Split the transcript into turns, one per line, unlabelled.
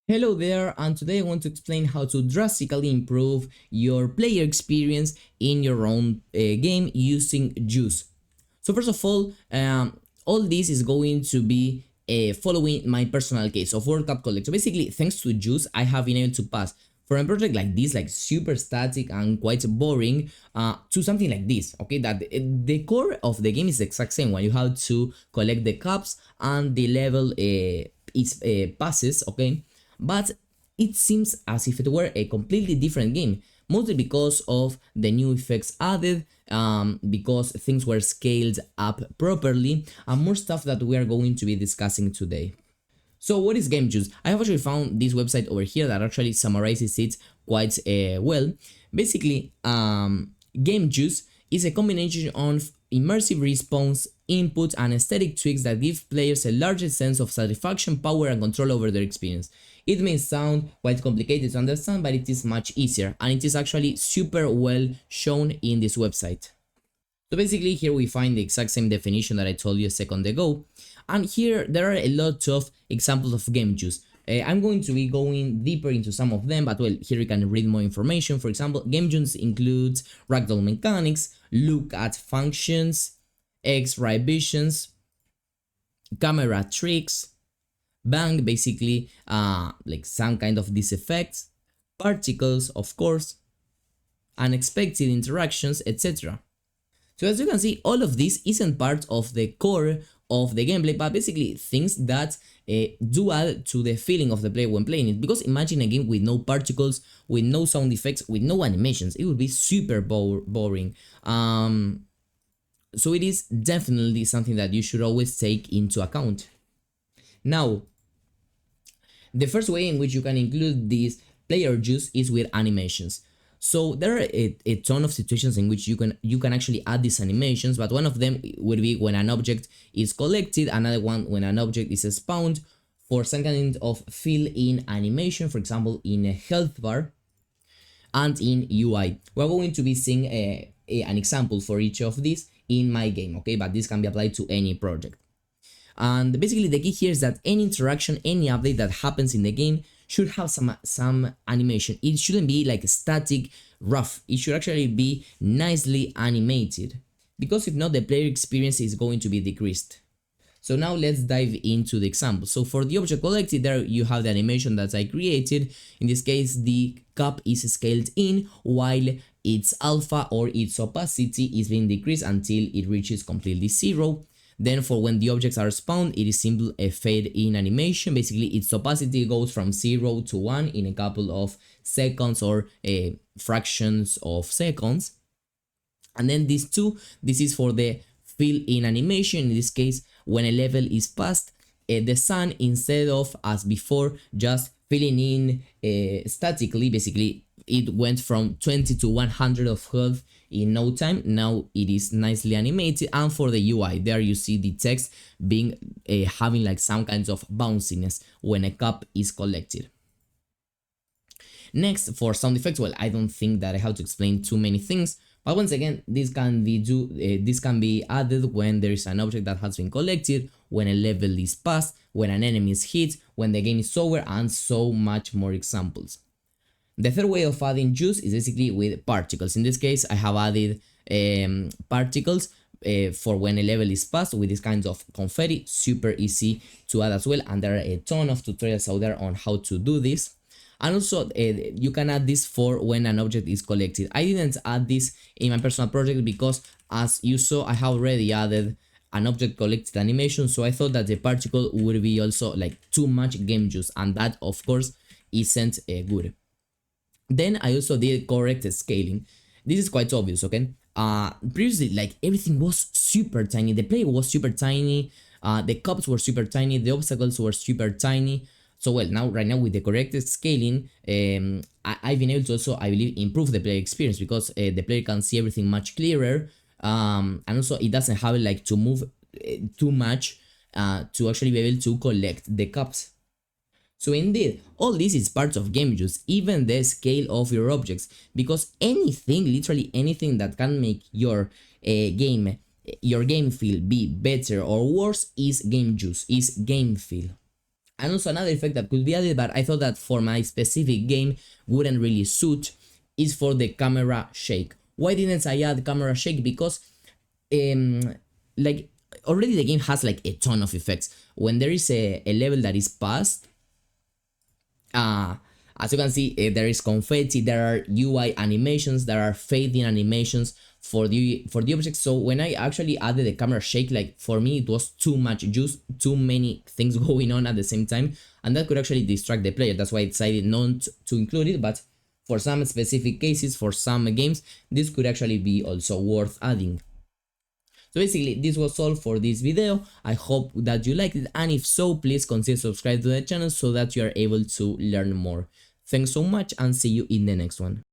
Hello there, and today I want to explain how to drastically improve your player experience in your own game using Juice. So first of all this is going to be following my personal case of World Cup Collector. Basically, thanks to Juice, I have been able to pass from a project like this, like super static and quite boring, to something like this, okay? That the core of the game is the exact same one. You have to collect the cups and the level is passes, okay? But it seems as if it were a completely different game, mostly because of the new effects added, because things were scaled up properly, and more stuff that we are going to be discussing today. So what is Game Juice? I have actually found this website over here that actually summarizes it quite well. Basically, Game Juice is a combination of immersive response, input, and aesthetic tweaks that give players a larger sense of satisfaction, power, and control over their experience. It may sound quite complicated to understand, but it is much easier, and it is actually super well shown in this website. So basically here we find the exact same definition that I told you a second ago, and here there are a lot of examples of game juice. I'm going to be going deeper into some of them, but well, here you can read more information. For example, game juice includes ragdoll mechanics, look at functions, X-ray visions, camera tricks, bang, basically like some kind of these effects, particles, of course, unexpected interactions, etc. So as you can see, all of this isn't part of the core of the gameplay, but basically things that do add to the feeling of the player when playing it. Because imagine a game with no particles, with no sound effects, with no animations. It would be super boring. So it is definitely something that you should always take into account. Now, the first way in which you can include this player juice is with animations. So there are a ton of situations in which you can actually add these animations, but one of them would be when an object is collected, another one when an object is spawned for some kind of fill-in animation, for example in a health bar, and in UI. We're going to be seeing an example for each of these in my game, okay? But this can be applied to any project. And basically the key here is that any interaction, any update that happens in the game should have some animation. It shouldn't be like static, rough. It should actually be nicely animated, because if not, the player experience is going to be decreased. So now let's dive into the example. So for the object collected, there you have the animation that I created. In this case, the cup is scaled in while its alpha or its opacity is being decreased until it reaches completely zero. Then for when the objects are spawned, it is simply a fade in animation. Basically, its opacity goes from 0 to 1 in a couple of seconds or fractions of seconds. And then these two, this is for the fill in animation. In this case, when a level is passed, the sun, instead of as before just filling in statically, basically it went from 20 to 100 of health in no time. Now it is nicely animated. And for the UI, there you see the text being having like some kinds of bounciness when a cup is collected. Next, for sound effects, well, I don't think that I have to explain too many things, but once again, this can be added when there is an object that has been collected, when a level is passed, when an enemy is hit, when the game is over, and so much more examples. The third way of adding juice is basically with particles. In this case, I have added particles for when a level is passed with these kinds of confetti. Super easy to add as well, and there are a ton of tutorials out there on how to do this. And also you can add this for when an object is collected. I didn't add this in my personal project because, as you saw, I have already added an object collected animation, so I thought that the particle would be also like too much game juice, and that of course isn't good. Then I also did correct scaling. This is quite obvious, okay? Previously, like, everything was super tiny. The player was super tiny, the cups were super tiny, the obstacles were super tiny. So well, right now with the corrected scaling, I've been able to also, I believe, improve the player experience, because the player can see everything much clearer, and also it doesn't have like to move too much to actually be able to collect the cups. So indeed, all this is part of game juice, even the scale of your objects, because anything, literally anything that can make your game feel be better or worse is game juice, is game feel. And also another effect that could be added, but I thought that for my specific game wouldn't really suit, is for the camera shake. Why didn't I add camera shake? Because like already the game has like a ton of effects. When there is a level that is passed, as you can see, there is confetti, there are UI animations, there are fading animations for the objects. So when I actually added the camera shake, like for me it was too much juice, too many things going on at the same time, and that could actually distract the player. That's why I decided not to include it, but for some specific cases, for some games, this could actually be also worth adding. So basically, this was all for this video. I hope that you liked it, and if so, please consider subscribing to the channel so that you are able to learn more. Thanks so much, and see you in the next one.